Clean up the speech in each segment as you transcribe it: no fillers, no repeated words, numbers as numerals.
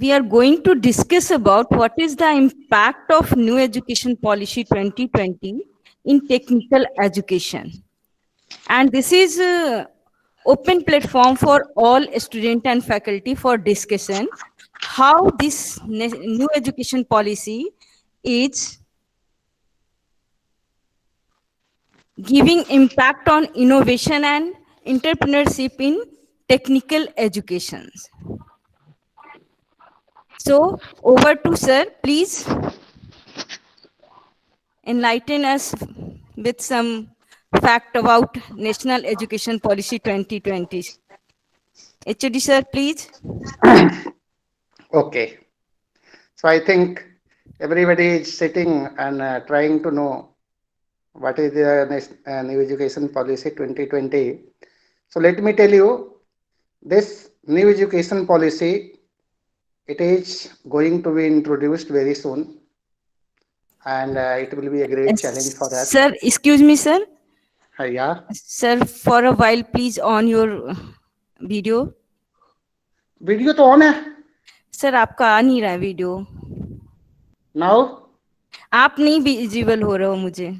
we are going to discuss about what is the impact of new education policy 2020 in technical education. And this is a open platform for all student and faculty for discussion how this new education policy is giving impact on innovation and entrepreneurship in technical educations. So over to sir, please enlighten us with some fact about National Education Policy 2020. HOD sir, please. Okay, so I think everybody is sitting and trying to know what is the new education policy 2020. So let me tell you, this new education policy, it is going to be introduced very soon, and it will be a great challenge for us. Sir, excuse me, sir. Yeah, Sir, for a while, please on your video. video तो on है sir आपका आ नहीं रहा है video. now. आप नहीं visible हो रहे हो मुझे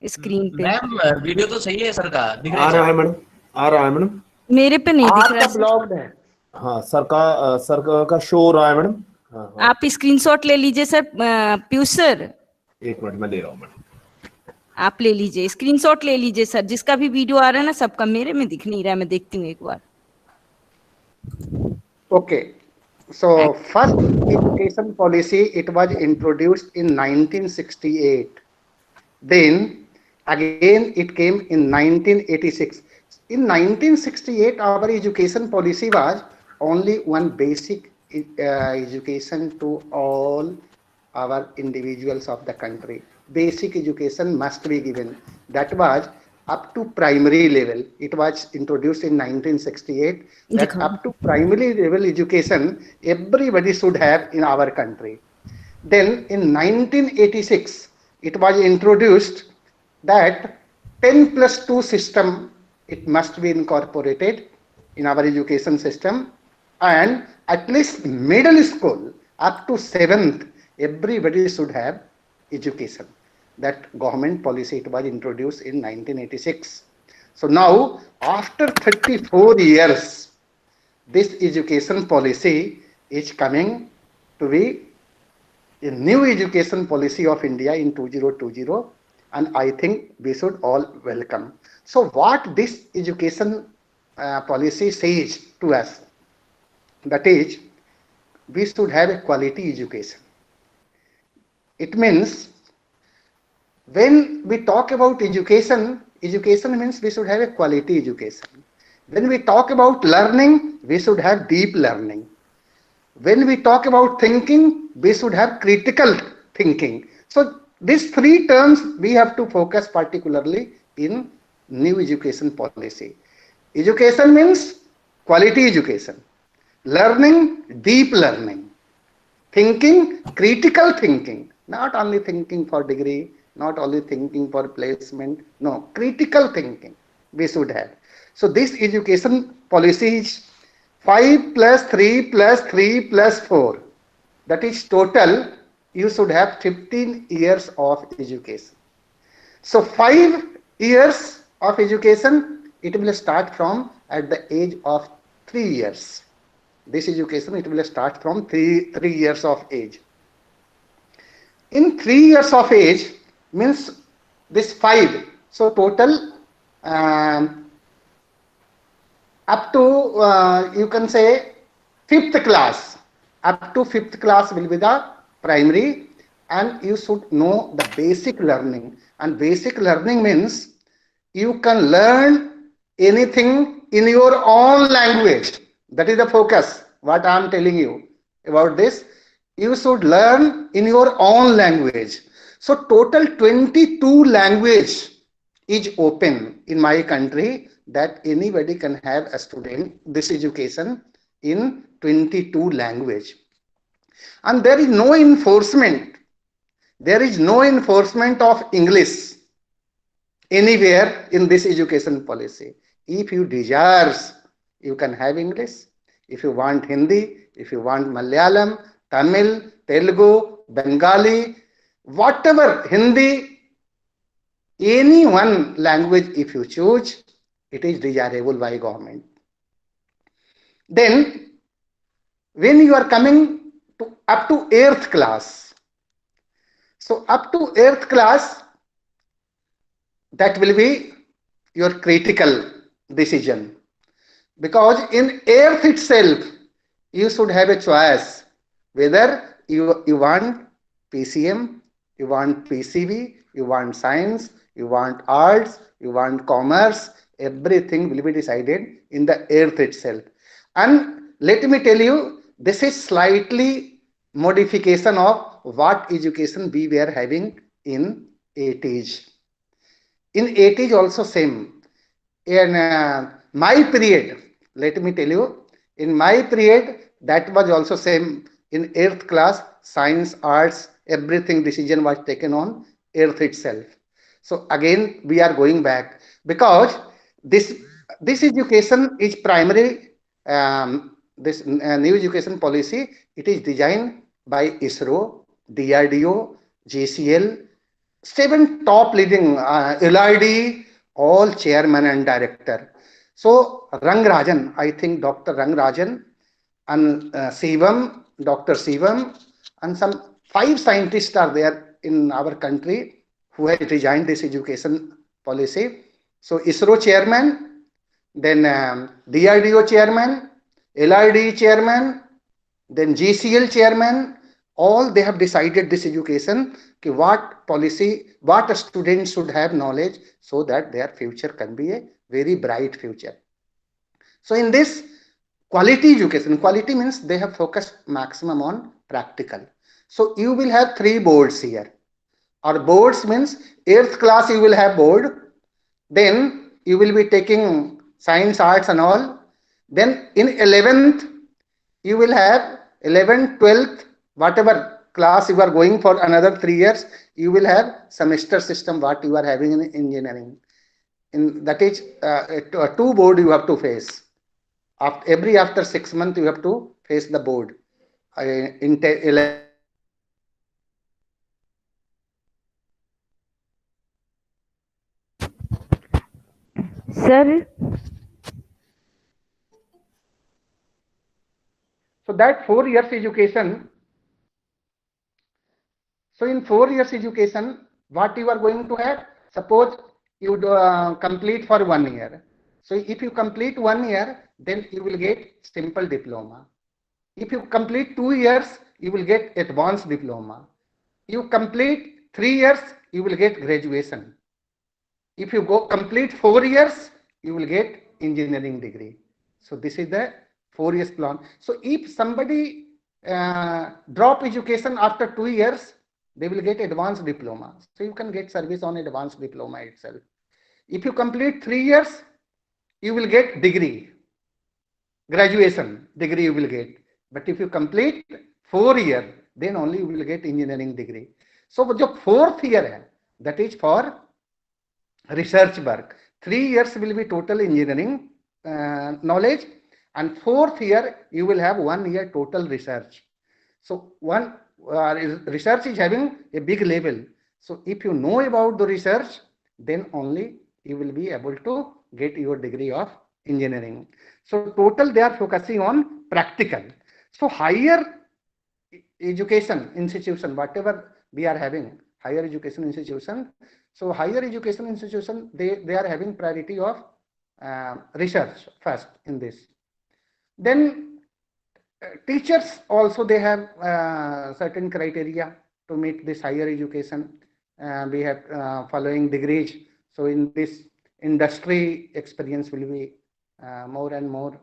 स्क्रीन पे. मैम वीडियो तो सही है सर का, दिख आ रहा है मैडम, आ रहा है मैडम. मेरे पे नहीं दिख रहा आपका ब्लॉग्ड है. हाँ सर का शो हो रहा है मैडम. हाँ. आप स्क्रीनशॉट ले लीजिए सर. पीयूष सर, एक मिनट में ले रहा हूँ मैडम. आप ले लीजिए स्क्रीनशॉट ले लीजिए सर. जिसका भी वीडियो आ रहा है ना सबका, मेरे में दिख नहीं रहा है. मैं देखती हूँ एक बार. Okay, so first education policy, it was introduced in 1968. Then again it came in 1986. In 1968 our education policy was only one basic education to all our individuals of the country. Basic education must be given. That was up to primary level. It was introduced in 1968 that up to primary level education everybody should have in our country. Then in 1986 it was introduced that 10+2 system, it must be incorporated in our education system, and at least middle school up to 7th everybody should have education. That government policy, it was introduced in 1986. So now after 34 years this education policy is coming to be a new education policy of India in 2020, and I think we should all welcome. So what this education policy says to us, that is we should have a quality education. It means when we talk about education, education means we should have a quality education. When we talk about learning, we should have deep learning. When we talk about thinking, we should have critical thinking. So these three terms we have to focus particularly in new education policy. Education means quality education. Learning, deep learning. Thinking, critical thinking. Not only thinking for degree, not only thinking for placement, no, critical thinking we should have. So this education policy is 5 plus 3 plus 3 plus 4. That is total, you should have 15 years of education. So 5 years of education, it will start from at the age of 3 years. This education, it will start from 3 years of age. In 3 years of age, means this 5, so total up to you can say 5th class, up to 5th class will be the primary, and you should know the basic learning. And basic learning means you can learn anything in your own language. That is the focus what I am telling you about this. You should learn in your own language. So total 22 language is open in my country, that anybody can have a student this education in 22 language. And there is no enforcement. There is no enforcement of English anywhere in this education policy. If you desire, you can have English. If you want Hindi, If you want Malayalam, Tamil, Telugu, Bengali, whatever, Hindi, any one language if you choose, it is desirable by government. Then when you are coming to up to 8th class, so up to 8th class, that will be your critical decision, because in 8th itself you should have a choice whether you want PCM, you want PCB, you want science, you want arts, you want commerce. Everything will be decided in the 8th itself. And let me tell you, this is slightly modification of what education we were having in 80s. In 80s also same. In my period, let me tell you, in my period, that was also same. In 8th class, science, arts, everything decision was taken on 8th itself. So again, we are going back, because this education is primary. This new education policy, it is designed by ISRO, DRDO, JCL, 7 top leading, LID, all chairman and director. So Rangarajan, I think Dr. Rangarajan and Sivam, Dr. Sivam, and some 5 scientists are there in our country who have designed this education policy. So ISRO chairman, then DRDO chairman, LID chairman, then GCL chairman, all they have decided this education, what policy, what students should have knowledge, so that their future can be a very bright future. So in this quality education, quality means they have focused maximum on practical. So you will have 3 boards here. Or boards means 8th class you will have board, then you will be taking science, arts and all. Then in 11th you will have 11th, 12th, whatever class you are going for another 3 years, you will have semester system what you are having in engineering. In that is 2 board you have to face. After 6 months you have to face the board. In 11. Sir, So that 4 years education. So in 4 years education, what you are going to have? Suppose you complete for 1 year. So if you complete 1 year, then you will get simple diploma. If you complete 2 years, you will get advanced diploma. You complete 3 years, you will get graduation. If you go complete 4 years, you will get engineering degree. So this is the 4 years plan. So if somebody drop education after 2 years, they will get advanced diploma. So you can get service on advanced diploma itself. If you complete 3 years, you will get degree, graduation degree you will get. But if you complete 4 years, then only you will get engineering degree. So the 4th year, that is for research work. 3 years will be total engineering knowledge, and 4th year you will have 1 year total research. So one research is having a big level. So if you know about the research, then only you will be able to get your degree of engineering. So total they are focusing on practical. So higher education institution, whatever we are having, higher education institution. So higher education institution, they are having priority of research first in this. Then teachers also, they have certain criteria to meet this higher education. We have following degrees. So in this, industry experience will be more and more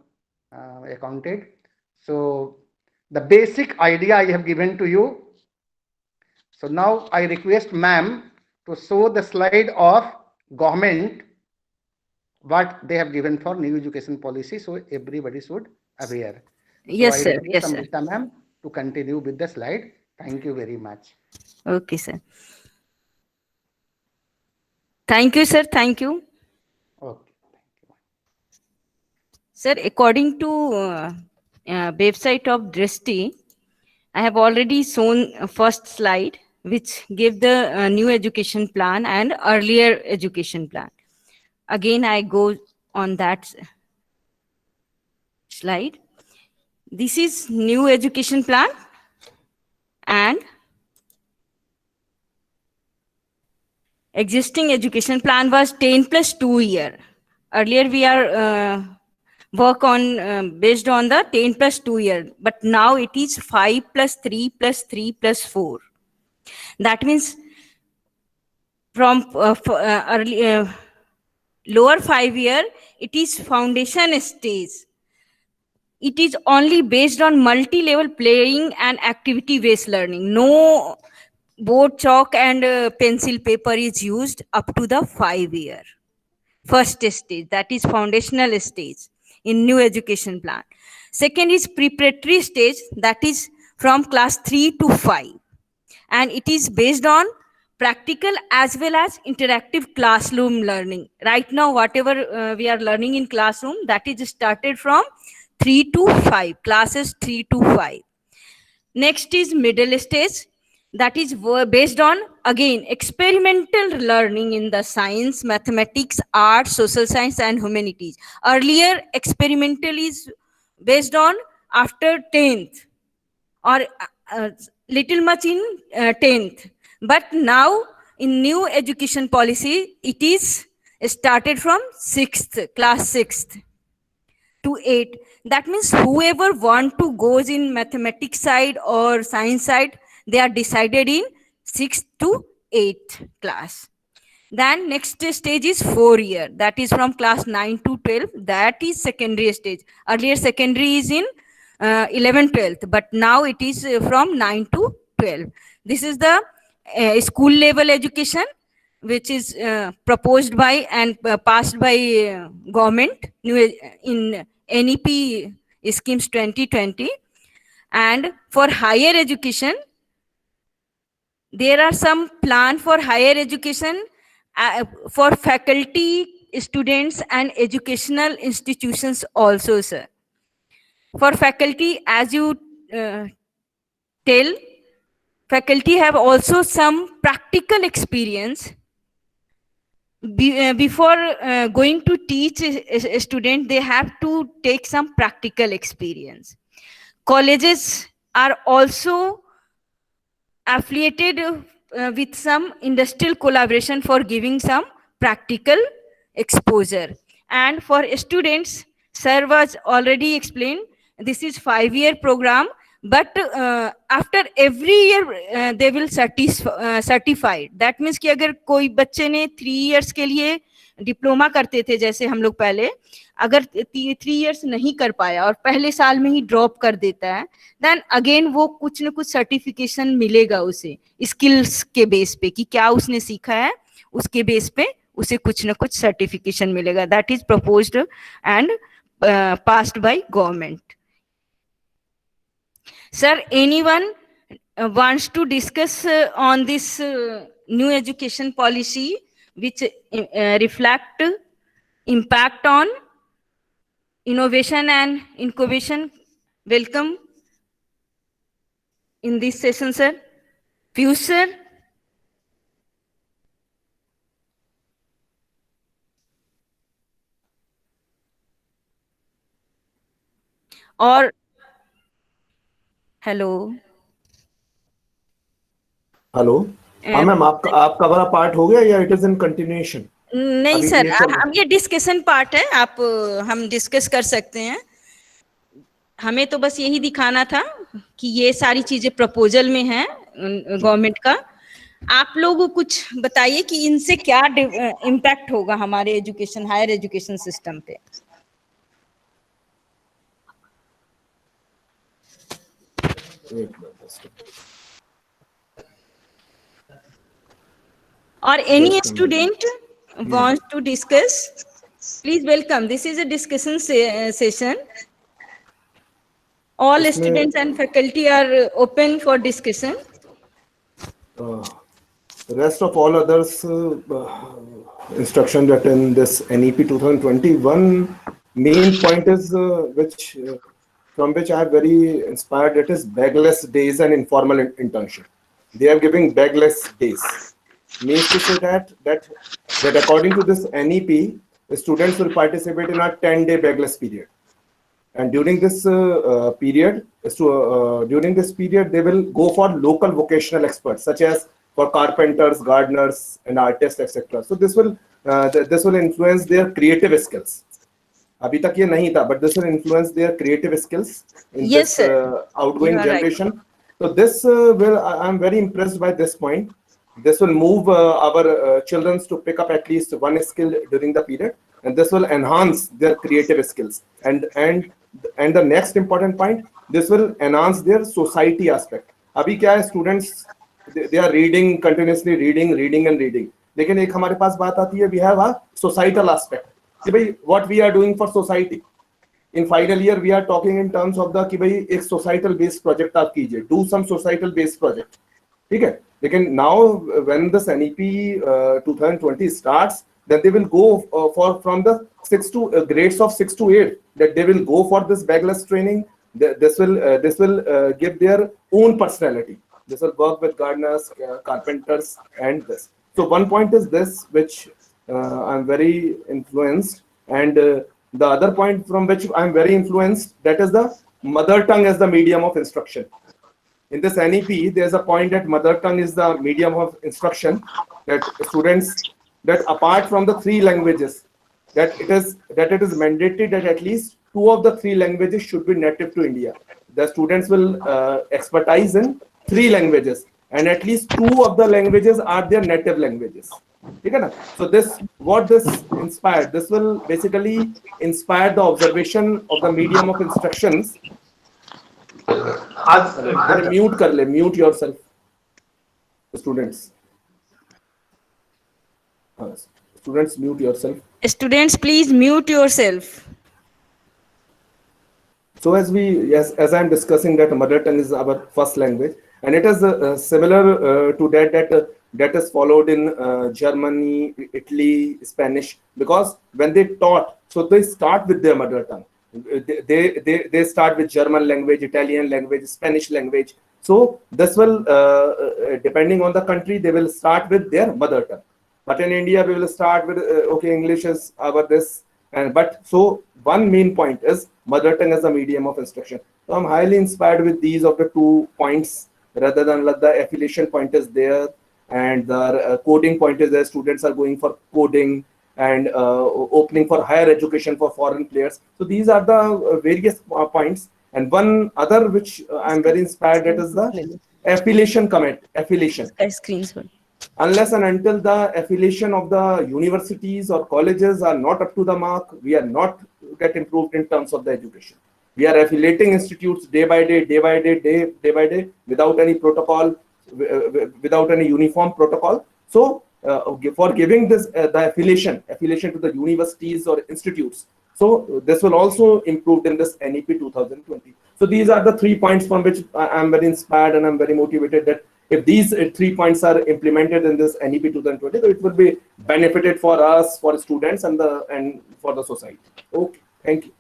accounted. So the basic idea I have given to you. So now I request ma'am to show the slide of government, what they have given for new education policy, so everybody should aware. So yes, I sir. request Yes, sir. Amrita ma'am to continue with the slide. Thank you very much. Okay, sir. Thank you, sir. Thank you. Okay. Sir, according to website of Drishti. I have already shown first slide, which gave the new education plan and earlier education plan. Again, I go on that slide. This is new education plan and existing education plan was 10 plus 2 year. Earlier we are work on based on the 10 plus 2 year, but now it is 5 plus 3 plus 3 plus 4. That means from lower 5 year, it is foundation stage. It is only based on multi-level playing and activity-based learning. No board chalk and pencil paper is used up to the 5 year. First stage, that is foundational stage in new education plan. Second is preparatory stage, that is from class 3 to 5. And it is based on practical as well as interactive classroom learning. Right now, whatever we are learning in classroom, that is started from 3 to 5, classes 3 to 5. Next is middle stage, that is based on, again, experimental learning in the science, mathematics, art, social science, and humanities. Earlier, experimental is based on after 10th or little much in 10th. But now, in new education policy, it is started from 6th, class 6th to 8. That means whoever want to goes in mathematics side or science side, they are decided in 6th to 8th class. Then next stage is 4 year, that is from class 9 to 12, that is secondary stage. Earlier secondary is in 11 12th, but now it is from 9 to 12. This is the school level education, which is proposed by and passed by government in NEP schemes 2020. And for higher education, there are some plan for higher education for faculty, students, and educational institutions also, sir. For faculty, as you tell, faculty have also some practical experience. Before going to teach a student, they have to take some practical experience. Colleges are also affiliated with some industrial collaboration for giving some practical exposure. And for students, sir was already explained, this is 5-year program, but after every year they will certified. That means कि अगर कोई बच्चे ने 3 years के लिए diploma करते थे जैसे हम लोग पहले, अगर 3 years नहीं कर पाया और पहले साल में ही ड्रॉप कर देता है, देन अगेन वो कुछ न कुछ सर्टिफिकेशन मिलेगा उसे स्किल्स के बेस पे कि क्या उसने सीखा है, उसके बेस पे उसे कुछ न कुछ सर्टिफिकेशन मिलेगा. That is proposed and passed by government. Sir, anyone wants to discuss on this new education policy which reflect impact on innovation and incubation? Welcome in this session, sir. Piyush, sir. Or hello hello. हाँ ma'am, आपका वाला part हो गया या it is in continuation? नहीं sir, हम ये discussion part है, आप हम डिस्कस कर सकते हैं. हमें तो बस यही दिखाना था कि ये सारी चीजें प्रपोजल में है गवर्नमेंट का. आप लोग कुछ बताइए कि इनसे क्या इम्पैक्ट होगा हमारे एजुकेशन, हायर एजुकेशन सिस्टम पे. Or any student wants to discuss, please welcome. This is a discussion session. All students and faculty are open for discussion. The rest of all others instruction that in this NEP 2021 main point is which from which I am very inspired. It is bagless days and informal internship. They are giving bagless days. Means to say that according to this NEP, the students will participate in a 10-day bagless period. And during this period, they will go for local vocational experts, such as for carpenters, gardeners, and artists, etc. So this will influence their creative skills. अभी तक ये नहीं था, but this will influence their creative skills in Yes, this sir. outgoing You are right. generation. So this I'm very impressed by this point. This will move our children to pick up at least one skill during the period, and this will enhance their creative skills. And the next important point, this will enhance their society aspect. अभी क्या है, students they are reading continuously, reading and reading. लेकिन एक हमारे पास बात आती है, we have a societal aspect. कि भाई what we are doing for society. In final year we are talking in terms of the कि भाई एक societal based project आप कीजिए, do some societal based project. ठीक है, लेकिन now when this NEP 2020 starts, then they will go from the grades of 6 to 8, that they will go for this bagless training. This will give their own personality. This will work with gardeners, carpenters, and this. So one point is this, which I'm very influenced, and the other point from which I'm very influenced, that is the mother tongue as the medium of instruction. In this NEP, there's a point that mother tongue is the medium of instruction, that students, that apart from the 3 languages, that it is mandated that at least 2 of the 3 languages should be native to India. The students will expertise in 3 languages, and at least 2 of the languages are their native languages. So this inspired, this will basically inspire the observation of the medium of instructions. Mute yourself, students. Students, mute yourself. Students, please mute yourself. So as I'm discussing that mother tongue is our first language, and it is similar to that is followed in Germany, Italy, Spanish, because when they taught, so they start with their mother tongue. They start with German language, Italian language, Spanish language. So this will, depending on the country, they will start with their mother tongue. But in India, we will start with okay, English is our this, but so one main point is mother tongue as a medium of instruction. So I'm highly inspired with these of the 2 points, rather than the affiliation point is there, and the coding point is there. Students are going for coding, and opening for higher education for foreign players. So these are the various points. And one other which I'm very inspired, that is the affiliation comment. Affiliation. Unless and until the affiliation of the universities or colleges are not up to the mark, we are not get improved in terms of the education. We are affiliating institutes day by day, without any protocol, without any uniform protocol. So for giving this the affiliation to the universities or institutes, so this will also improve in this NEP 2020. So these are the 3 points from which I am very inspired, and I'm very motivated that if these 3 points are implemented in this NEP 2020, so it will be benefited for us, for students, and for the society. Okay, thank you.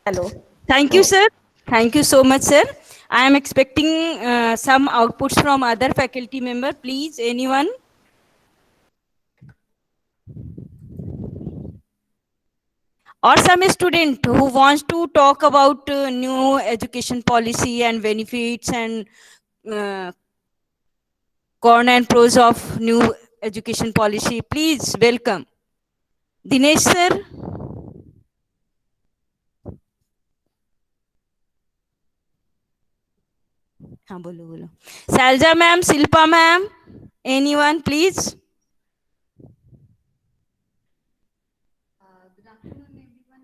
Hello. Thank you, sir. Thank you so much, sir. I am expecting some outputs from other faculty member. Please, anyone? Or some student who wants to talk about new education policy and benefits and con and pros of new education policy. Please welcome. Dinesh, sir. हाँ बोलो Salja ma'am, Silpa ma'am, anyone please? Good afternoon everyone.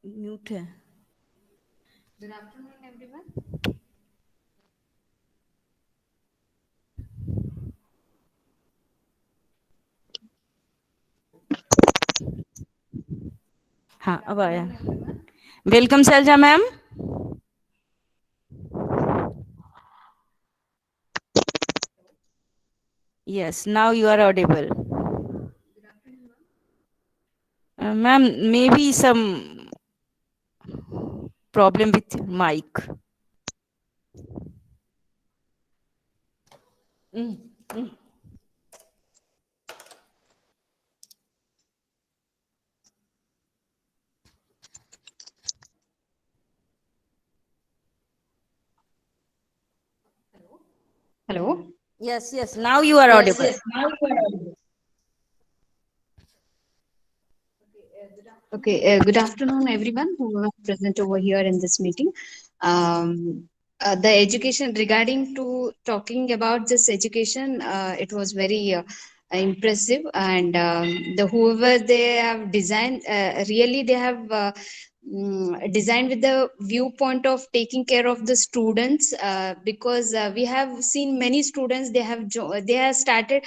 Mute है. Good afternoon everyone. हाँ अब आया. Welcome Salja ma'am. Yes, now you are audible. Ma'am, maybe some problem with mic. Hello. Yes, yes, now you are audible. Okay, good afternoon, everyone who are present over here in this meeting. The education regarding to talking about this education, it was very impressive, and the whoever they have designed, really they have designed with the viewpoint of taking care of the students, because we have seen many students they have started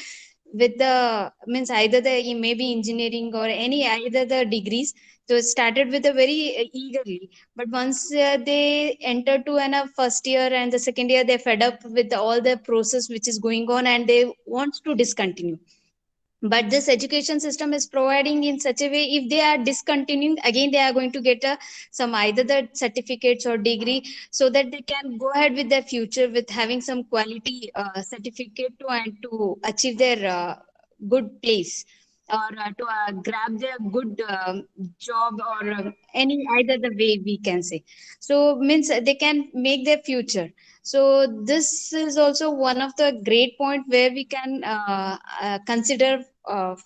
with the means either the maybe engineering or any either the degrees, so it started with a very eagerly, but once they enter to an first year and the second year, they're fed up with all the process which is going on and they want to discontinue. But this education system is providing in such a way, if they are discontinuing again, they are going to get some either the certificates or degree, so that they can go ahead with their future with having some quality certificate to and to achieve their good place, or to grab their good job, or any either the way we can say, so means they can make their future. So this is also one of the great point where we can consider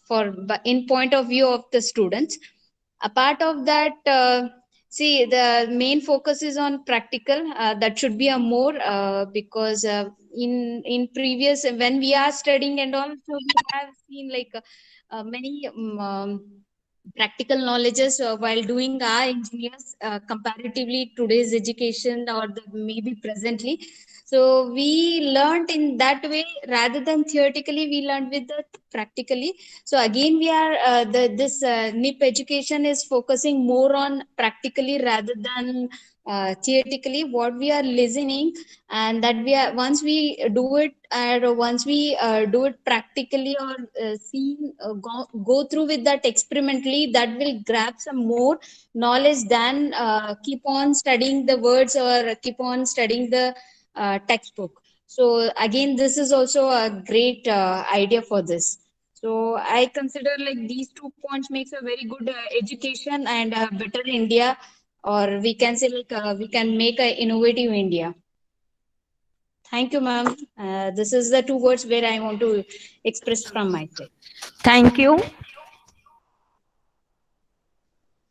for in point of view of the students. Apart of that, see, the main focus is on practical, that should be a more, because in previous when we are studying and all, so we have seen like many practical knowledges while doing our engineers, comparatively today's education or the, maybe presently, so we learned in that way rather than theoretically, we learned with the practically. So again we are this NIP education is focusing more on practically rather than theoretically what we are listening, and that we are once we do it, or once we do it practically, or see go through with that experimentally, that will grab some more knowledge than keep on studying the words or keep on studying the textbook. So again, this is also a great idea for this. So I consider like these 2 points makes a very good education and a better India, or we can say like we can make a innovative India. Thank you, ma'am. This is the 2 words where I want to express from my side. Thank you.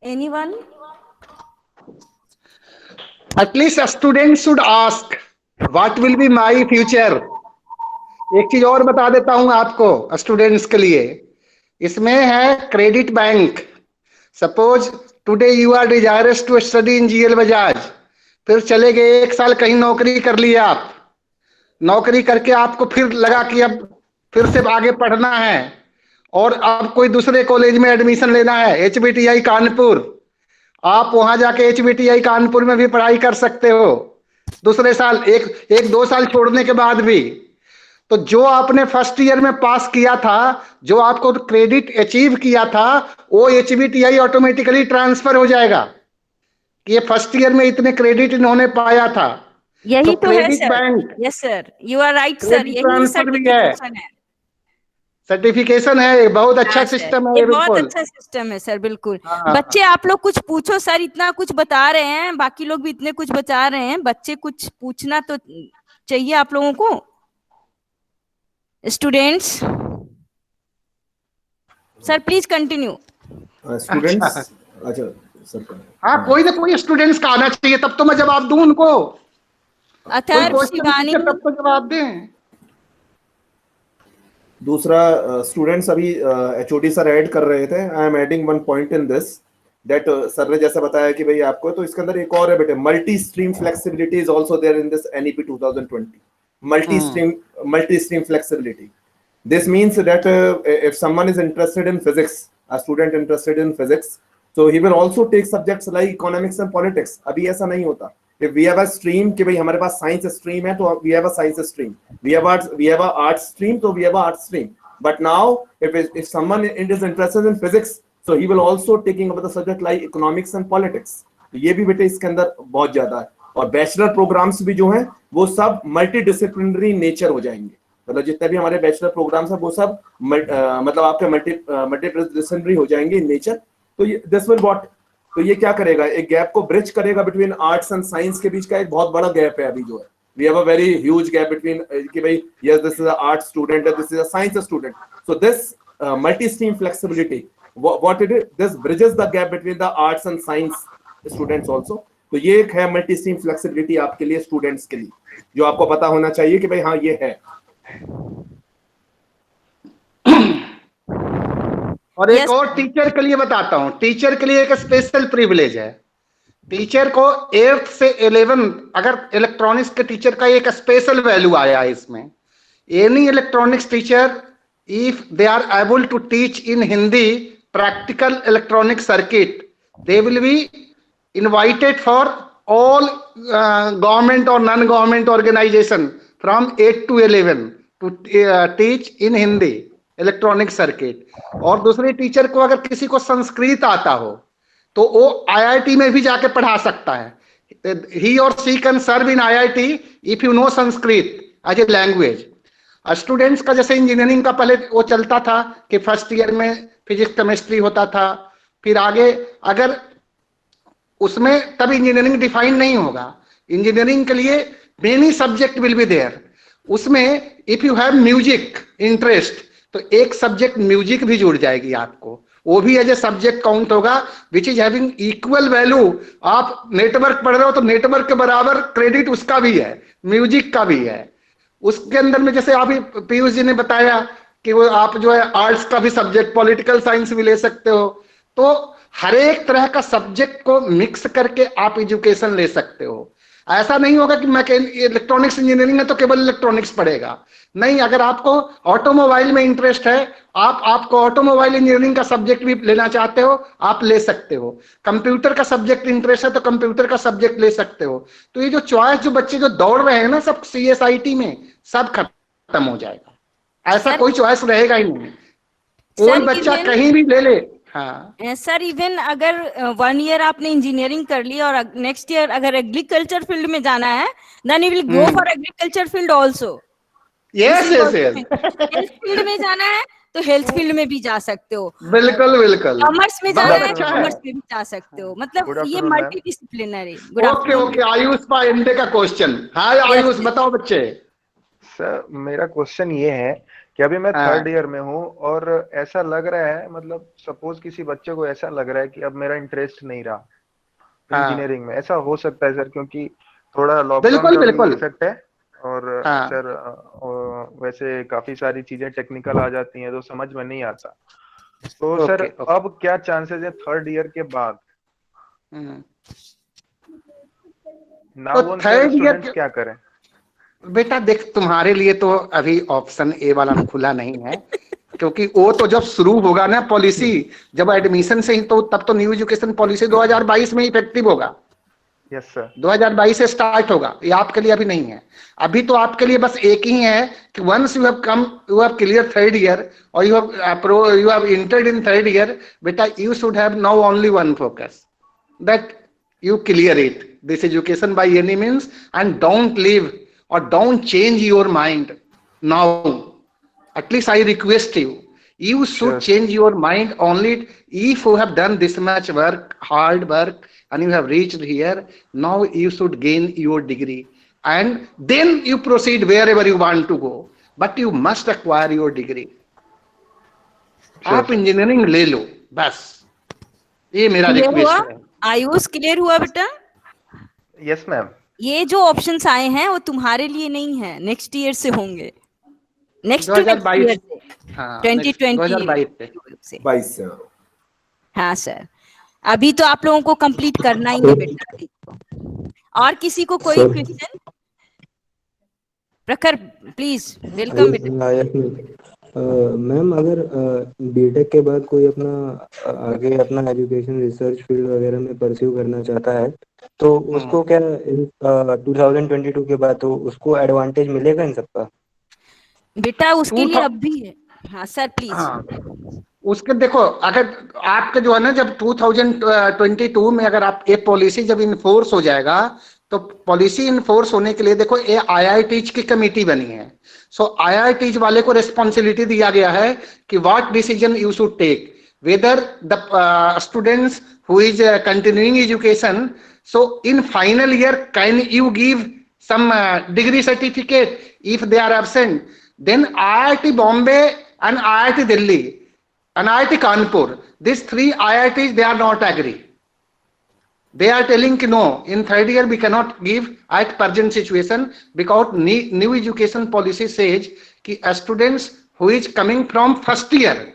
Anyone? At least a student should ask, what will be my future? एक चीज और बता देता हूं आपको students के लिए, इसमें है credit bank. Suppose today you are desirous to study in GL Bajaj, फिर चले गए 1 साल कहीं नौकरी कर लिया आप, नौकरी करके आपको फिर लगा कि अब फिर से आगे पढ़ना है और अब कोई दूसरे कॉलेज में एडमिशन लेना है, एचबीटीआई कानपुर, आप वहां जाके एचबीटीआई कानपुर में भी पढ़ाई कर सकते हो दूसरे साल, एक 2 साल छोड़ने के बाद भी. तो जो आपने फर्स्ट ईयर में पास किया था, जो आपको क्रेडिट अचीव किया था, वो एचबीटीआई ऑटोमेटिकली ट्रांसफर हो जाएगा कि ये फर्स्ट ईयर में इतने क्रेडिट इन्होंने पाया था. यही तो है credit sir. Bank, yes sir, you are right sir. Credit यही ट्रांसफर भी है, सर्टिफिकेशन है. सर्टिफिकेशन है. बहुत अच्छा हाँ सर, सिस्टम है ये ये, बहुत बिल्कुल. अच्छा सिस्टम है सर. बिल्कुल. हाँ. बच्चे आप लोग कुछ पूछो सर, इतना कुछ बता रहे हैं, बाकी लोग भी इतने कुछ बता रहे हैं, बच्चे कुछ पूछना तो चाहिए आप लोगों को. Students, sir please continue. Students, अच्छा सर. हाँ, कोई ना कोई स्टूडेंट्स का आना चाहिए, तब तो मैं जवाब दूं उनको. कोई अथर्व, क्वेश्चन शिवानी. पूछे तब तो जवाब दें. दूसरा स्टूडेंट्स अभी एचओडी सर ऐड कर रहे थे. I am adding one point in this that sir ने जैसा बताया कि भाई आपको, तो इसके अंदर एक और है बेटे, multi stream flexibility is also there in this NEP 2020. Multi stream flexibility. This means that if someone is interested in physics, a student interested in physics, so he will also take subjects like economics and politics. अभी ऐसा नहीं होता. if we have a stream कि भाई हमारे पास science stream है तो we have a science stream, we have a art stream तो we have a art stream. But now if someone is interested in physics, so he will also taking up the subject like economics and politics. तो ये भी बेटे इसके अंदर बहुत ज्यादा है. और बैचलर प्रोग्राम्स भी जो हैं वो सब मल्टी डिसिप्लिनरी नेचर हो जाएंगे. मतलब जितने भी हमारे बैचलर प्रोग्राम्स हैं वो सब मतलब आपके मल्टी डिसिप्लिनरी हो जाएंगे इन नेचर. तो ये दिस विल व्हाट, तो ये क्या करेगा, एक गैप को ब्रिज करेगा बिटवीन आर्ट्स एंड साइंस के बीच का एक बहुत बड़ा गैप है अभी जो है. We have a very huge gap between कि भाई yes this is a art student and this is a science student. So this multi-stream flexibility, what it is, this bridges the gap between the arts and science students also. तो ये एक है multi-stream flexibility आपके लिए students के लिए जो आपको पता होना चाहिए कि भाई हाँ ये है. और एक और टीचर के लिए बताता हूँ, टीचर के लिए एक स्पेशल प्रिविलेज है. टीचर को 8th से 11 अगर इलेक्ट्रॉनिक्स के टीचर का एक स्पेशल वैल्यू आया है इसमें. Any electronics teacher if they are able to teach in Hindi practical electronic circuit, they will be invited for all government और non government organisation from 8 to 11 to teach in Hindi electronic circuit. और दूसरे teacher को अगर किसी को संस्कृत आता हो तो वो IIT में भी जाके पढ़ा सकता है. He or she can serve in IIT if you know Sanskrit as a language. Students का जैसे इंजीनियरिंग का पहले वो चलता था कि फर्स्ट ईयर में फिजिक्स केमिस्ट्री होता था, फिर आगे अगर उसमें तब इंजीनियरिंग डिफाइन नहीं होगा. इंजीनियरिंग के लिए many subject will be there. उसमें if you have music interest तो एक सब्जेक्ट म्यूजिक भी जुड़ जाएगी आपको, वो भी एज ए सब्जेक्ट काउंट होगा which is having equal value. आप नेटवर्क पढ़ रहे हो तो नेटवर्क के बराबर क्रेडिट उसका भी है, म्यूजिक का भी है. उसके अंदर में जैसे अभी पीयूष जी ने बताया कि वो आप जो है आर्ट्स का भी सब्जेक्ट, पॉलिटिकल साइंस भी ले सकते हो. तो हर एक तरह का सब्जेक्ट को मिक्स करके आप एजुकेशन ले सकते हो. ऐसा नहीं होगा कि मैं इलेक्ट्रॉनिक्स इंजीनियरिंग है तो केवल इलेक्ट्रॉनिक्स पढ़ेगा. नहीं, अगर आपको ऑटोमोबाइल में इंटरेस्ट है, आपको ऑटोमोबाइल इंजीनियरिंग का सब्जेक्ट भी लेना चाहते हो, आप ले सकते हो. कंप्यूटर का सब्जेक्ट इंटरेस्ट है तो कंप्यूटर का सब्जेक्ट ले सकते हो. तो ये जो चॉइस जो बच्चे जो दौड़ रहे हैं ना सब CSIT में, सब खत्म हो जाएगा. ऐसा कोई चॉइस रहेगा ही नहीं. कोई बच्चा कहीं भी ले ले. हाँ सर, इवन अगर 1 year आपने इंजीनियरिंग कर ली और नेक्स्ट ईयर अगर एग्रीकल्चर फील्ड में जाना है, then you will go for agriculture field also. Yes yes yes. Health field में जाना है तो हेल्थ फील्ड में भी जा सकते हो. बिल्कुल बिल्कुल. कॉमर्स में जाना है तो कॉमर्स में भी जा सकते हो. मतलब ये multi disciplinary. Okay okay. Ayush Pandey का क्वेश्चन. हाँ आयुष बताओ बच्चे. सर मेरा क्वेश्चन ये है कि अभी मैं 3rd ईयर में हूँ और ऐसा लग रहा है, मतलब सपोज किसी बच्चे को ऐसा लग रहा है कि अब मेरा इंटरेस्ट नहीं रहा इंजीनियरिंग में. ऐसा हो सकता है सर, क्योंकि थोड़ा लॉकडाउन का इफेक्ट है और सर वैसे काफी सारी चीजें टेक्निकल आ जाती हैं तो समझ में नहीं आता. तो सर अब क्या चांसेस है 3rd ईयर के बाद? नाउ वो स्टूडेंट्स क्या करें? बेटा देख, तुम्हारे लिए तो अभी ऑप्शन ए वाला खुला नहीं है क्योंकि वो तो जब शुरू होगा ना पॉलिसी, जब एडमिशन से ही, तो तब तो न्यू एजुकेशन पॉलिसी 2022 में इफेक्टिव होगा. Yes sir. 2022 से स्टार्ट होगा. ये आपके लिए अभी नहीं है. अभी तो आपके लिए बस एक ही है कि once you have come, you have clear 3rd year और you have entered in 3rd year, बेटा you should have now only one focus, that you clear it, this education by any means, and don't leave or don't change your mind now. At least I request you, you should change your mind only if you have done this much work, hard work, and you have reached here. Now you should gain your degree and then you proceed wherever you want to go, but you must acquire your degree. आप engineering ले लो बस, ये मेरा request है. Ayush clear हुआ बेटा? Yes ma'am. ये जो ऑप्शंस आए हैं वो तुम्हारे लिए नहीं है, नेक्स्ट ईयर से होंगे. नेक्स्ट 2022 2022 से. हाँ सर, अभी तो आप लोगों को कंप्लीट करना ही है बेटा. और किसी को कोई क्वेश्चन? प्रखर प्लीज, वेलकम बेटा. मैम अगर बीटेक के बाद कोई अपना आगे अपना एजुकेशन रिसर्च फील्ड वगैरह में परस्यू करना चाहता है तो उसको क्या 2022 के बाद तो उसको एडवांटेज मिलेगा इन सबका? बेटा उसके लिए 2000 अब भी है। हाँ सर प्लीज। हाँ, उसके देखो, अगर आपके जो है ना, जब 2022 में अगर आप ये पॉलिसी जब इन्फोर्स हो जाएगा, तो पॉलिसी इन्फोर्स होने के लिए देखो ये आईआईटीज की कमेटी बनी है। सो आईआईटीज वाले को रिस्पॉन्सिबिलिटी दिया गया है कि what decision you should take, whether the students who is continuing education, so in final year can you give some degree certificate if they are absent? Then IIT Bombay and IIT Delhi and IIT Kanpur, these three IITs, they are not agree. They are telling ki no, in third year we cannot give at present situation, because new education policy says ki students who is coming from first year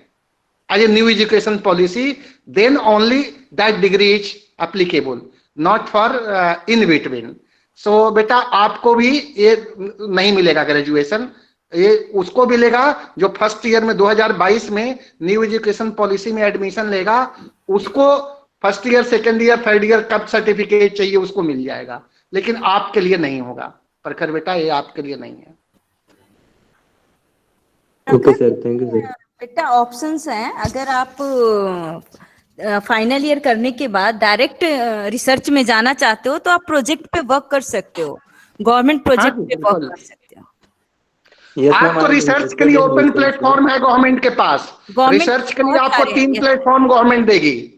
as a new education policy, then only that degree is applicable, not for in between. So बेटा आपको भी ये नहीं मिलेगा graduation, ये उसको मिलेगा जो फर्स्ट ईयर में 2022 में न्यू एजुकेशन पॉलिसी में एडमिशन लेगा, उसको first year, second year, third year कब सर्टिफिकेट चाहिए उसको मिल जाएगा, लेकिन आपके लिए नहीं होगा। प्रखर बेटा ये आपके लिए नहीं है। Okay sir, thank you sir. बेटा ऑप्शंस हैं, अगर आप फाइनल ईयर करने के बाद डायरेक्ट रिसर्च में जाना चाहते हो तो आप प्रोजेक्ट पे वर्क कर सकते हो, गवर्नमेंट प्रोजेक्ट जी, पे वर्क बिल्कुल। कर सकते हो। यस मैम, आपको रिसर्च के लिए ओपन प्लेटफॉर्म है गवर्नमेंट के पास। गवर्नमेंट रिसर्च के लिए बहुत आपको सारे 3 हैं। प्लेटफॉर्म गवर्नमेंट देगी।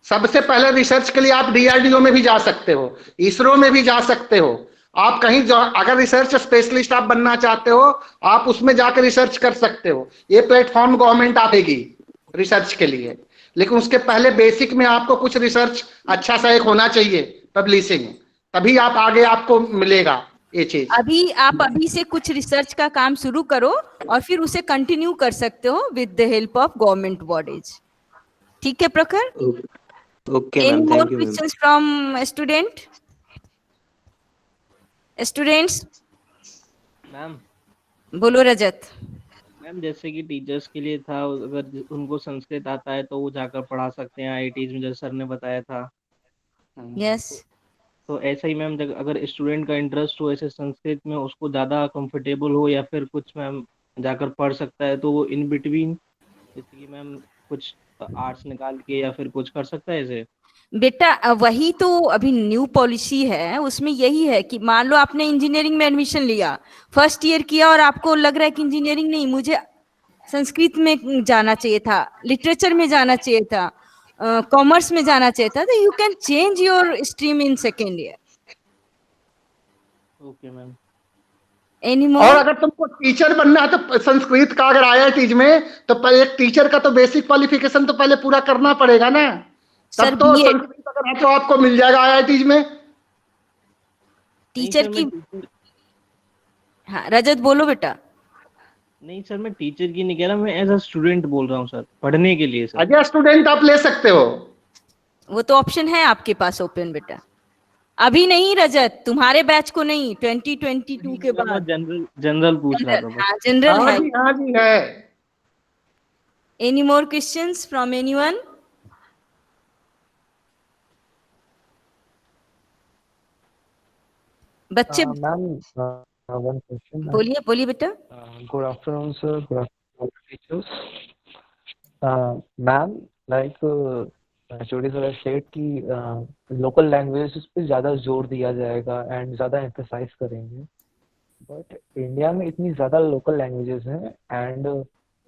सबसे पहले रिसर्च के लिए आप डीआरडीओ में भी जा सकते हो, इसरो में भी जा सकते हो। आप कहीं अगर रिसर्च स्पेशलिस्ट आप बनना चाहते हो, आप उसमें जाकर रिसर्च कर सकते हो। ये प्लेटफॉर्म गवर्नमेंट आप देगी रिसर्च के लिए, लेकिन उसके पहले बेसिक में आपको कुछ रिसर्च अच्छा सा एक होना चाहिए, पब्लिशिंग, तभी आप आगे आपको मिलेगा ये चीज। अभी से कुछ रिसर्च का काम शुरू करो और फिर उसे कंटिन्यू कर सकते हो with the help of government bodies. ठीक है प्रखर? Okay any ma'am, more thank you ma'am. Questions from students? Ma'am बोलो रजत। मैम जैसे कि टीचर्स के लिए था, अगर उनको संस्कृत आता है तो वो जाकर पढ़ा सकते हैं आईआईटीज में, जैसे सर ने बताया था। यस। तो ऐसा ही मैम, अगर स्टूडेंट का इंटरेस्ट हो ऐसे संस्कृत में, उसको ज़्यादा कंफर्टेबल हो या फिर कुछ मैम जाकर पढ़ सकता है, तो वो इन बिटवीन जैसे कि मैम कुछ आर्ट्स निकाल के या फिर कुछ कर सकता है ऐसे। बेटा वही तो अभी न्यू पॉलिसी है, उसमें यही है कि मान लो आपने इंजीनियरिंग में एडमिशन लिया, फर्स्ट ईयर किया और आपको लग रहा है कि इंजीनियरिंग नहीं, मुझे संस्कृत में जाना चाहिए था, लिटरेचर में जाना चाहिए था, कॉमर्स में जाना चाहिए था, तो you can change your stream in second year. Okay ma'am. Any और मोर? अगर तुमको टीचर बनना है तो संस्कृत का अगर आईआईटीज में, तो एक टीचर का तो बेसिक क्वालिफिकेशन तो पहले पूरा करना पड़ेगा ना, सर तब तो बीएड संस्कृत अगर है तो आपको मिल जाएगा आईआईटीज में। टीचर नहीं की। सर, मैं हाँ रजत बोलो बेटा। नहीं सर, मैं टीचर की नहीं कह रहा, मैं एज अ स्टूडेंट बोल रहा हूँ सर, पढ़ने के लिए सर। एज ए स्टूडेंट आप ले सकते हो। वो तो ऑप्शन है आपके पास ओपन बेटा, अभी नहीं रजत, तुम्हारे बैच को नहीं, 2022 के बाद। जनरल पूछ रहा था बस। हाँ जनरल हाँ है। जी, हाँ जी है। Any more questions from anyone? बच्चे Ma'am, one question. बोलिए बोलिए बेटा। Good afternoon, sir. Good afternoon, teachers. Ma'am, like Jyoti sir has said कि local languages पे ज़्यादा जोर दिया जाएगा and ज़्यादा emphasize करेंगे. But इंडिया में इतनी ज़्यादा local languages हैं and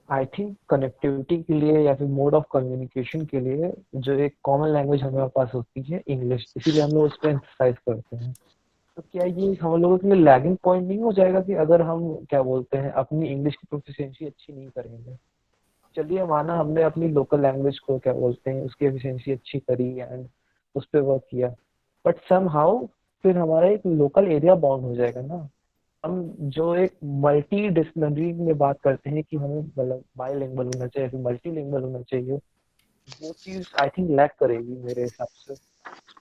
I think connectivity के लिए या फिर mode of communication के लिए जो एक common language हमारे पास होती है English, इसीलिए हम लोग उस पर emphasize करते हैं. तो क्या ये हम लोगों के लिए लैगिंग पॉइंट नहीं हो जाएगा कि अगर हम क्या बोलते हैं अपनी इंग्लिश की प्रोफिशिएंसी अच्छी नहीं करेंगे? चलिए माना हमने अपनी लोकल लैंग्वेज को क्या बोलते हैं उसकी एफिशिएंसी अच्छी करी एंड उस पर वर्क किया, बट समहाउ फिर हमारा एक लोकल एरिया बाउंड हो जाएगा ना। हम जो एक मल्टी डिसिप्लिनरी में बात करते हैं कि हमें मतलब बाईलिंगुअल होना चाहिए फिर मल्टीलिंगुअल होना चाहिए, वो चीज आई थिंक लैक करेगी मेरे हिसाब से।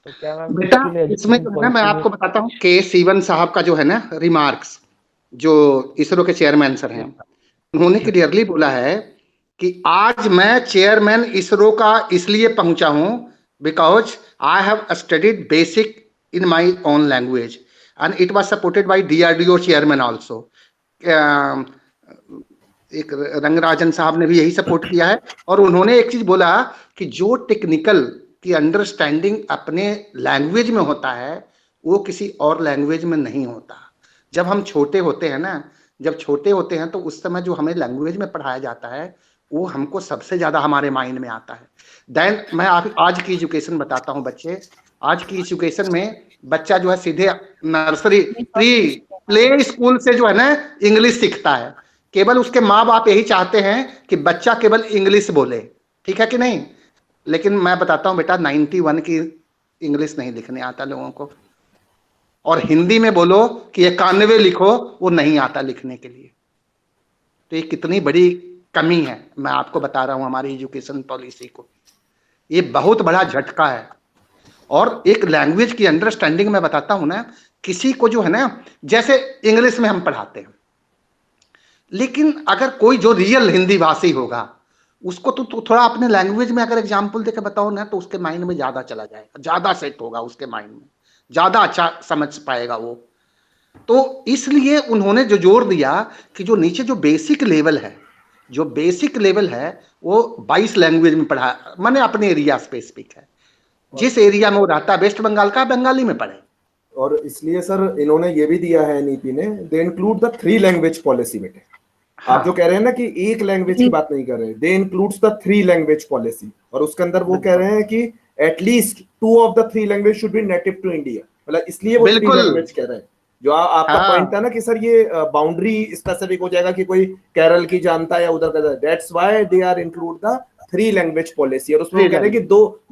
तो क्या मैम बेटा इसमें जो है ना, मैं आपको बताता हूँ के सीवन साहब का जो है ना रिमार्क्स, जो इसरो के चेयरमैन सर हैं, उन्होंने क्लियरली बोला है कि आज मैं चेयरमैन इसरो का इसलिए पहुंचा हूं because I have studied basic in my own language, and it was supported by DRDO chairman also. एक रंगराजन साहब ने भी यही सपोर्ट किया है, और उन्होंने एक चीज बोला कि जो टेक्निकल की अंडरस्टैंडिंग अपने लैंग्वेज में होता है वो किसी और लैंग्वेज में नहीं होता। जब हम छोटे होते हैं ना, जब छोटे होते हैं तो उस समय जो हमें लैंग्वेज में पढ़ाया जाता है वो हमको सबसे ज्यादा हमारे माइंड में आता है। देन मैं आज की एजुकेशन बताता हूँ बच्चे। आज की एजुकेशन में बच्चा जो है सीधे नर्सरी प्ले स्कूल से जो है ना इंग्लिश सीखता है। केवल उसके माँ बाप यही चाहते हैं कि बच्चा केवल इंग्लिश बोले, ठीक है कि नहीं? लेकिन मैं बताता हूँ बेटा, 91 की इंग्लिश नहीं लिखने आता लोगों को, और हिंदी में बोलो कि 91 लिखो, वो नहीं आता लिखने के लिए। तो ये कितनी बड़ी कमी है, मैं आपको बता रहा हूँ हमारी एजुकेशन पॉलिसी को। ये बहुत बड़ा झटका है। और एक लैंग्वेज की अंडरस्टैंडिंग में बताता हूँ ना, किसी को जो है ना, जैसे इंग्लिश में हम पढ़ाते हैं, लेकिन अगर कोई जो रियल हिंदी भाषी होगा उसको तो थोड़ा अपने लैंग्वेज में अगर एग्जाम्पल देकर बताओ ना, तो उसके माइंड में ज्यादा चला जाएगा, ज्यादा सेट होगा उसके माइंड में, ज्यादा अच्छा समझ पाएगा वो। तो इसलिए उन्होंने जो जोर दिया कि जो नीचे जो बेसिक लेवल है, जो बेसिक लेवल है वो 22 लैंग्वेज में पढ़ा, माने अपने एरिया स्पेसिफिक है, जिस एरिया में वो रहता है वेस्ट बंगाल का, बंगाली में पढ़े। और इसलिए सर इन्होंने ये भी दिया है एनईपी ने, they include the 3 language policy बेटे। आप जो कह रहे हैं ना कि एक लैंग्वेज की बात नहीं कर रहे, they includes the 3 language policy, और उसके अंदर वो कह रहे हैं कि at least 2 of the 3 language should be native to India. मतलब इसलिए वो 3 लैंग्वेज कह रहे हैं। जो आपका पॉइंट था ना कि सर ये बाउंड्री स्पेसिफिक हो जाएगा कि कोई केरल की जानता है या उधर का, that's why they are include the 3 language policy. और उसमें कह रहे हैं कि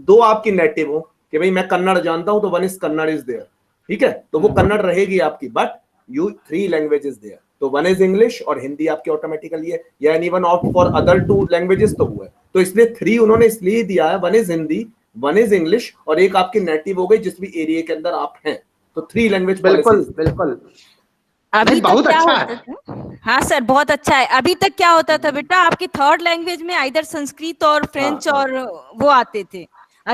दो आपकी नेटिव हो, कि भाई मैं कन्नड़ जानता हूं तो one is Kannada is there, ठीक है, तो वो कन्नड़ रहेगी आपकी, बट यू 3 लैंग्वेजेस देयर, तो वन इज इंग्लिश और हिंदी आपकी ऑटोमेटिकली है, या any one opt for other 2 languages तो हुआ है। तो इसलिए 3 उन्होंने इसलिए दिया है, one is Hindi, one is English, और एक आपकी नेटिव हो गई जिस भी एरिया के अंदर आप हैं। तो 3 लैंग्वेज। बिल्कुल बिल्कुल, अभी तक बहुत क्या अच्छा होता था? हाँ सर, बहुत अच्छा है। अभी तक क्या होता था बेटा, आपकी थर्ड लैंग्वेज में इधर संस्कृत और फ्रेंच और वो आते थे।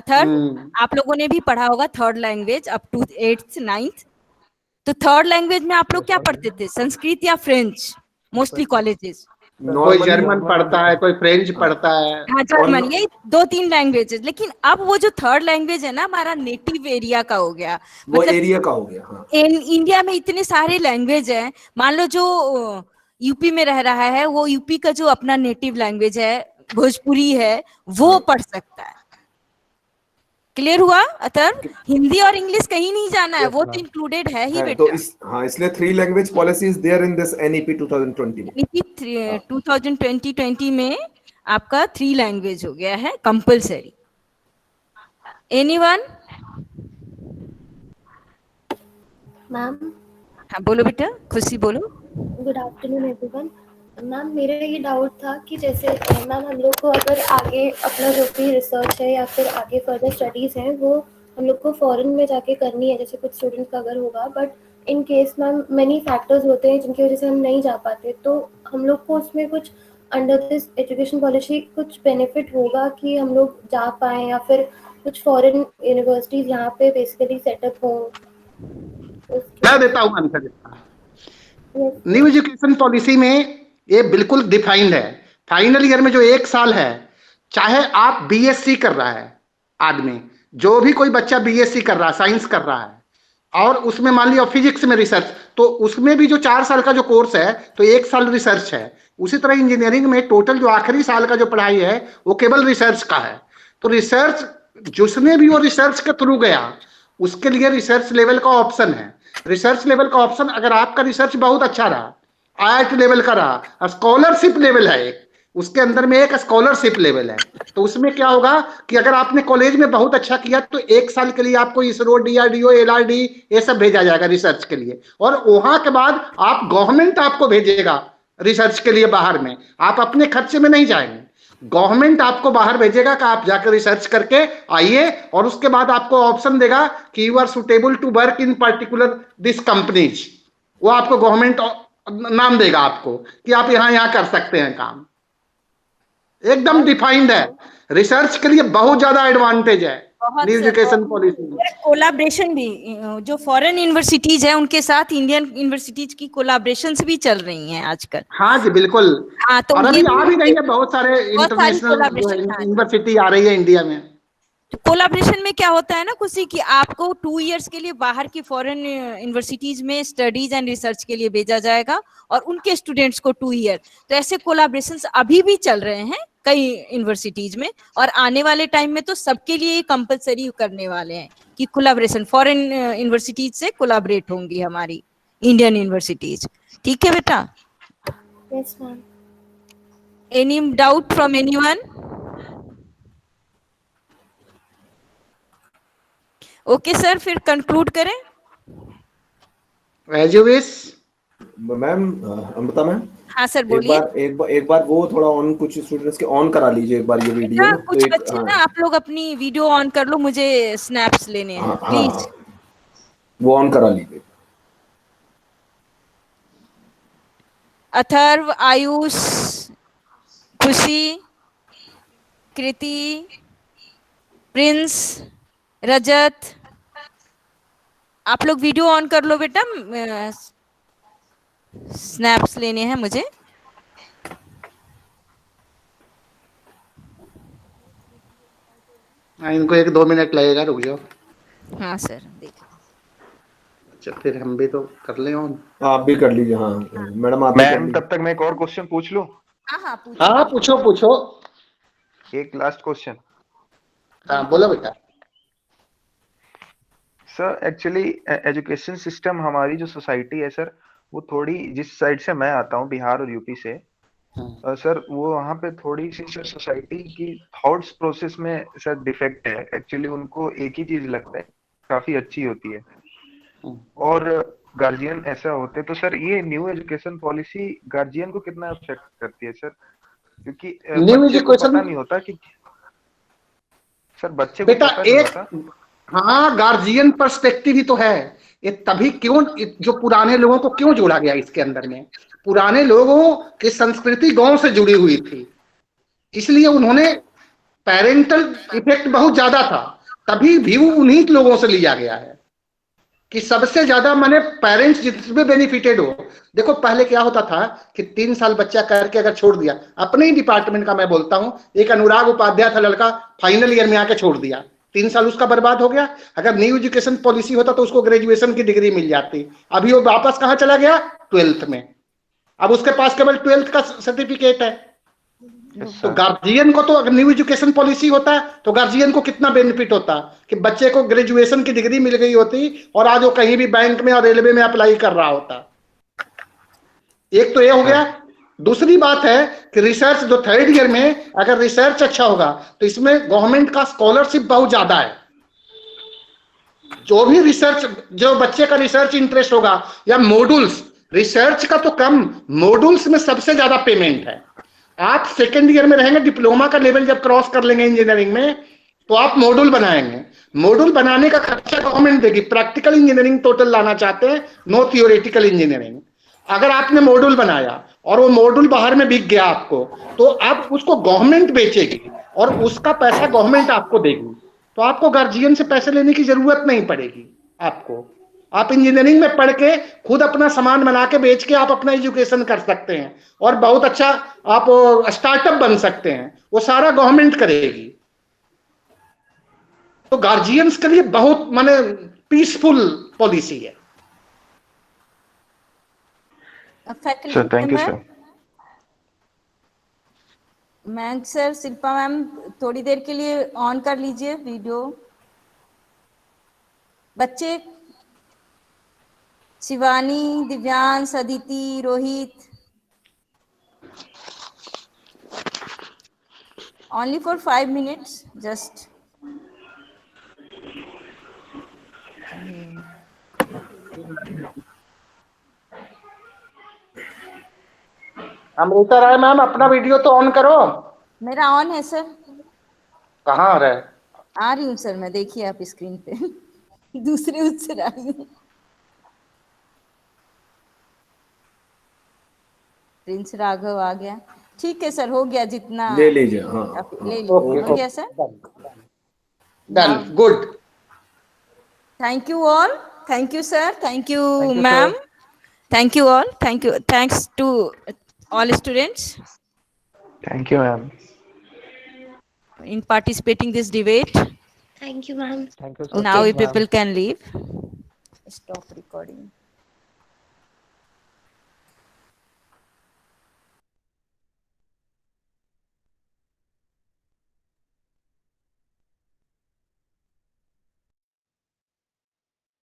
थर्ड आप लोगों ने भी पढ़ा होगा, third language up to 8th 9th। तो थर्ड लैंग्वेज में आप लोग क्या पढ़ते थे, संस्कृत या फ्रेंच? मोस्टली कॉलेजेस कोई जर्मन पढ़ता है, कोई फ्रेंच पढ़ता है। हाँ, जर्मन, यही 2-3 लैंग्वेजेस। लेकिन अब वो जो थर्ड लैंग्वेज है ना, हमारा नेटिव एरिया का हो गया, वो एरिया का हो गया। हाँ। इंडिया में इतने सारे लैंग्वेज है, मान लो जो यूपी में रह रहा है, वो यूपी का जो अपना नेटिव लैंग्वेज है, भोजपुरी है, वो पढ़ सकता है। क्लियर हुआ? अतर हिंदी और इंग्लिश कहीं नहीं जाना है, वो तो इंक्लूडेड है ही बेटा। तो हाँ, इसलिए 3 language policy is there in this NEP 2020 में। 2020 में आपका 3 लैंग्वेज हो गया है कंपलसरी। एनीवन? मैम, हाँ बोलो बेटा, खुशी बोलो। Good afternoon everyone. मैम, मेरा ये डाउट था कि जैसे मैम हम लोग को अगर आगे अपना जो भी रिसर्च है या फिर आगे फर्दर स्टडीज़ हैं वो हम लोग को फॉरेन में जाके करनी है, जैसे कुछ स्टूडेंट का अगर होगा, but in case ma'am many factors होते हैं जिनकी वजह से हम नहीं जा पाते, तो हम लोग को उसमें कुछ अंडर दिस एजुकेशन पॉलिसी कुछ बेनिफिट होगा कि हम लोग जा पाएँ, या फिर कुछ फॉरेन यूनिवर्सिटीज़ यहाँ पे बेसिकली सेटअप हो? मैं देता हूँ आंसर। न्यू एजुकेशन पॉलिसी में ये बिल्कुल डिफाइंड है। फाइनल ईयर में जो 1 साल है, चाहे आप बीएससी कर रहा है आदमी, जो भी कोई बच्चा बीएससी कर रहा है, साइंस कर रहा है, और उसमें मान लिया फिजिक्स में रिसर्च, तो उसमें भी जो 4 साल का जो कोर्स है तो 1 साल रिसर्च है। उसी तरह इंजीनियरिंग में टोटल जो आखिरी साल का जो पढ़ाई है वो केवल रिसर्च का है। तो रिसर्च जिसने भी वो रिसर्च के थ्रू गया उसके लिए रिसर्च लेवल का ऑप्शन है। रिसर्च लेवल का ऑप्शन, अगर आपका रिसर्च बहुत अच्छा रहा, IIT लेवल का रहा, स्कॉलरशिप लेवल है एक, उसके अंदर में एक स्कॉलरशिप लेवल है, तो उसमें क्या होगा कि अगर आपने कॉलेज में बहुत अच्छा किया तो 1 साल के लिए आपको इसरो, DRDO, LRD ये सब भेजा जाएगा रिसर्च के लिए, और वहां के बाद आप गवर्नमेंट आपको भेजेगा रिसर्च के लिए बाहर में, आप अपने खर्चे में नहीं जाएंगे, गवर्नमेंट आपको बाहर भेजेगा कि आप जाकर रिसर्च करके आइए, और उसके बाद आपको ऑप्शन देगा कि you are suitable to work in particular this companies. वो आपको गवर्नमेंट नाम देगा आपको कि आप यहां कर सकते हैं काम। एकदम डिफाइंड है, रिसर्च के लिए बहुत ज्यादा एडवांटेज है। बहुत न्यू सर, एजुकेशन पॉलिसी में। कोलाब्रेशन भी जो फॉरेन यूनिवर्सिटीज है उनके साथ इंडियन यूनिवर्सिटीज की कोलाब्रेशंस भी चल रही हैं आजकल। हाँ जी बिल्कुल। हाँ, तो और ये अभी आ भी रही भी है, बहुत सारे बहुत सारी इंटरनेशनल जो है कोलाब्रेशन। हाँ, यूनिवर्सिटी आ रही है इंडिया में। कोलाब्रेशन में क्या होता है ना खुशी, कि आपको 2 इयर्स के लिए बाहर की फॉरेन यूनिवर्सिटीज में स्टडीज एंड रिसर्च के लिए भेजा जाएगा और उनके स्टूडेंट्स को 2 ईयर। तो ऐसे कोलाब्रेशंस अभी भी चल रहे हैं कई यूनिवर्सिटीज में, और आने वाले टाइम में तो सबके लिए कंपलसरी करने वाले हैं कि कोलाब्रेशन फॉरेन यूनिवर्सिटीज से कोलाबरेट होंगी हमारी इंडियन यूनिवर्सिटीज। ठीक है बेटा? Yes ma'am. Any doubt from anyone? Okay sir, फिर कंक्लूड करें। As you wish. Ma'am, Amrita ma'am, हाँ सर, एक बोलिए। बार वो थोड़ा ऑन, कुछ स्टूडेंट्स के ऑन करा लीजिए एक बार ये वीडियो बेटा ना, तो कुछ एक बच्चे ना, आप लोग अपनी वीडियो ऑन कर लो, मुझे स्नैप्स लेने हैं हाँ प्लीज। वो ऑन करा लीजिए। अथर्व, आयुष, खुशी, कृति, प्रिंस, रजत, आप लोग वीडियो ऑन कर लो बेटा, स्नैप्स लेने हैं मुझे। हाँ, इनको 1-2 मिनट लगेगा, रुक जाओ। हाँ सर, देखो। अच्छा, फिर हम भी तो कर ले ऑन। आप भी कर लीजिए। हाँ मैडम, आप भी कर मैम लीजिए। तब तक मैं एक और क्वेश्चन पूछ लूं? हाँ हाँ, पूछो। हाँ पूछो पूछो। एक लास्ट क्वेश्चन। हाँ बोलो बेटा। सर एक्चुअली एजुकेशन सिस्टम, हमारी जो सोसाइटी है सर, वो थोड़ी, जिस साइड से मैं आता हूँ बिहार और यूपी से, सर वो वहाँ पे थोड़ी सी सर सोसाइटी की थॉट्स प्रोसेस में सर डिफेक्ट है। एक्चुअली उनको एक ही चीज लगता है, काफी अच्छी होती है, और गार्जियन ऐसा होते। तो सर ये न्यू एजुकेशन पॉलिसी गार्जियन को कितना अफेक्ट करती है सर? क्योंकि न्यू बच्चे को एजुकेशन पता नहीं होता कि सर, बच्चे को बेटा पता नहीं एक, होता। हाँ गार्जियन पर्सपेक्टिव ही तो है ये। तभी क्यों जो पुराने लोगों को क्यों जोड़ा गया इसके अंदर में, पुराने लोगों की संस्कृति गांव से जुड़ी हुई थी, इसलिए उन्होंने पेरेंटल इफेक्ट बहुत ज्यादा था, तभी व्यू उन्हीं लोगों से लिया गया है कि सबसे ज्यादा माने पेरेंट्स जिसमें बेनिफिटेड हो। देखो पहले क्या होता था कि 3 साल बच्चा करके अगर छोड़ दिया, अपने ही डिपार्टमेंट का मैं बोलता हूं, एक अनुराग उपाध्याय था लड़का, फाइनल ईयर में आके छोड़ दिया, 3 साल उसका बर्बाद हो गया। अगर न्यू एजुकेशन पॉलिसी होता तो उसको ग्रेजुएशन की डिग्री मिल जाती। अभी वो वापस कहां चला गया? 12th में। अब उसके पास केवल 12th का सर्टिफिकेट है। तो गार्जियन को तो, अगर न्यू एजुकेशन पॉलिसी होता तो गार्जियन को कितना बेनिफिट होता कि बच्चे को ग्रेजुएशन की डिग्री मिल गई होती और आज वो कहीं भी बैंक में और रेलवे में अप्लाई कर रहा होता। एक तो ये हो गया। दूसरी बात है कि रिसर्च जो 3rd ईयर में अगर रिसर्च अच्छा होगा तो इसमें गवर्नमेंट का स्कॉलरशिप बहुत ज्यादा है। जो भी रिसर्च, जो बच्चे का रिसर्च इंटरेस्ट होगा, या मॉड्यूल्स, रिसर्च का तो कम, मॉड्यूल्स में सबसे ज्यादा पेमेंट है। आप 2nd ईयर में रहेंगे, डिप्लोमा का लेवल जब क्रॉस कर लेंगे इंजीनियरिंग में, तो आप मॉड्यूल बनाएंगे। मॉड्यूल बनाने का खर्चा गवर्नमेंट देगी। प्रैक्टिकल इंजीनियरिंग टोटल लाना चाहते हैं, नो थियोरेटिकल इंजीनियरिंग। अगर आपने मॉड्यूल बनाया और वो मॉड्यूल बाहर में बिक गया आपको, तो आप उसको गवर्नमेंट बेचेगी और उसका पैसा गवर्नमेंट आपको देगी। तो आपको गार्जियन से पैसे लेने की जरूरत नहीं पड़ेगी आपको। आप इंजीनियरिंग में पढ़ के खुद अपना सामान बना के बेच के आप अपना एजुकेशन कर सकते हैं और बहुत अच्छा आप स्टार्टअप बन सकते हैं। वो सारा गवर्नमेंट करेगी। तो गार्जियंस के लिए बहुत माने पीसफुल पॉलिसी है। Sir thank you sir. Ma'am sir, Shilpa ma'am थोड़ी देर के लिए ऑन कर लीजिए वीडियो। बच्चे Shivani, Divyansh, Aditi, Rohit, only for 5 minutes just। Amrita Rai ma'am अपना वीडियो तो ऑन करो। मेरा ऑन है सर। कहाँ आ रहा है? आ रही हूँ सर मैं, देखिए आप स्क्रीन पे दूसरे उससे आ रही हूँ। प्रिंस राघव आ गया। ठीक है सर, हो गया जितना ले लीजिए। हाँ, ले लीजिए। ओके, हो गया sir. Done. Good. Thank you all. Thank you, sir. Thank you, Thank you, ma'am. sir. Thank you all. Thank you. Thanks to all students Thank you, ma'am. in participating this debate. Thank you, ma'am. Thank you, sir. Now Thank we you, ma'am. people can leave. Stop recording.